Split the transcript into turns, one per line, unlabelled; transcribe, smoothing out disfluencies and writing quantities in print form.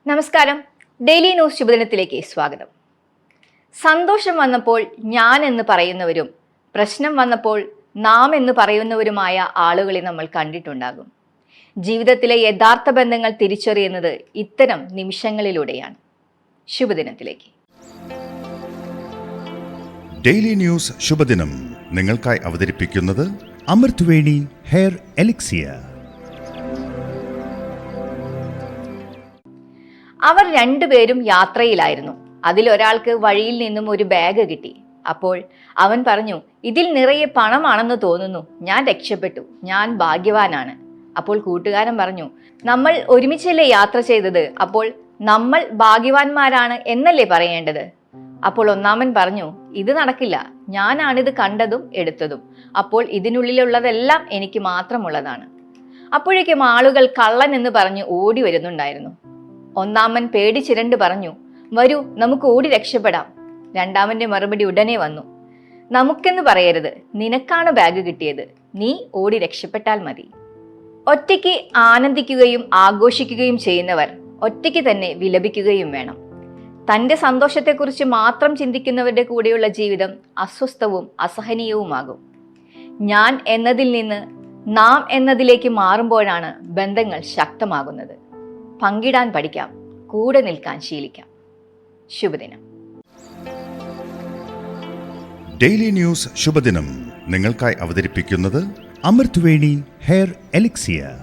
നമസ്കാരം. Daily news ശുഭദിനത്തിലേക്ക് സ്വാഗതം. സന്തോഷം വന്നപ്പോൾ ഞാൻ എന്ന് പറയുന്നവരും പ്രശ്നം വന്നപ്പോൾ നാം എന്ന് പറയുന്നവരുമായ ആളുകളെ നമ്മൾ കണ്ടിട്ടുണ്ടാകും. ജീവിതത്തിലെ യഥാർത്ഥ ബന്ധങ്ങൾ തിരിച്ചറിയുന്നത് ഇത്തരം നിമിഷങ്ങളിലൂടെയാണ്. ശുഭദിനത്തിലേക്ക്.
ഡെയിലി ന്യൂസ് ശുഭദിനം നിങ്ങൾക്കായി അവതരിപ്പിക്കുന്നത് അമൃത്വേണി ഹെയർ എലിക്സിയർ.
അവർ രണ്ടുപേരും യാത്രയിലായിരുന്നു. അതിലൊരാൾക്ക് വഴിയിൽ നിന്നും ഒരു ബാഗ് കിട്ടി. അപ്പോൾ അവൻ പറഞ്ഞു, ഇതിൽ നിറയെ പണമാണെന്ന് തോന്നുന്നു, ഞാൻ രക്ഷപ്പെട്ടു, ഞാൻ ഭാഗ്യവാനാണ്. അപ്പോൾ കൂട്ടുകാരൻ പറഞ്ഞു, നമ്മൾ ഒരുമിച്ചല്ലേ യാത്ര ചെയ്തത്, അപ്പോൾ നമ്മൾ ഭാഗ്യവാന്മാരാണ് എന്നല്ലേ പറയേണ്ടത്. അപ്പോൾ ഒന്നാമൻ പറഞ്ഞു, ഇത് നടക്കില്ല, ഞാനാണിത് കണ്ടതും എടുത്തതും, അപ്പോൾ ഇതിനുള്ളിലുള്ളതെല്ലാം എനിക്ക് മാത്രമുള്ളതാണ്. അപ്പോഴേക്കും ആളുകൾ കള്ളൻ എന്ന് പറഞ്ഞ് ഓടി വരുന്നുണ്ടായിരുന്നു. ഒന്നാമൻ പേടിച്ചിരണ്ട് പറഞ്ഞു, വരൂ, നമുക്ക് ഓടി രക്ഷപ്പെടാം. രണ്ടാമന്റെ മറുപടി ഉടനെ വന്നു, നമുക്കെന്ന് പറയരുത്, നിനക്കാണ് ബാഗ് കിട്ടിയത്, നീ ഓടി രക്ഷപ്പെട്ടാൽ മതി. ഒറ്റയ്ക്ക് ആനന്ദിക്കുകയും ആഘോഷിക്കുകയും ചെയ്യുന്നവർ ഒറ്റയ്ക്ക് തന്നെ വിലപിക്കുകയും വേണം. തൻ്റെ സന്തോഷത്തെക്കുറിച്ച് മാത്രം ചിന്തിക്കുന്നവരുടെ കൂടെയുള്ള ജീവിതം അസ്വസ്ഥവും അസഹനീയവുമാകും. ഞാൻ എന്നതിൽ നിന്ന് നാം എന്നതിലേക്ക് മാറുമ്പോഴാണ് ബന്ധങ്ങൾ ശക്തമാകുന്നത്. പങ്കിടാൻ പഠിക്കാം, കൂടെ നിൽക്കാൻ ശീലിക്കാം. ശുഭദിനം.
ഡെയിലി ന്യൂസ് ശുഭദിനം നിങ്ങൾക്കായി അവതരിപ്പിക്കുന്നത് അമൃത്വേണി ഹെയർ എലിക്സിയർ.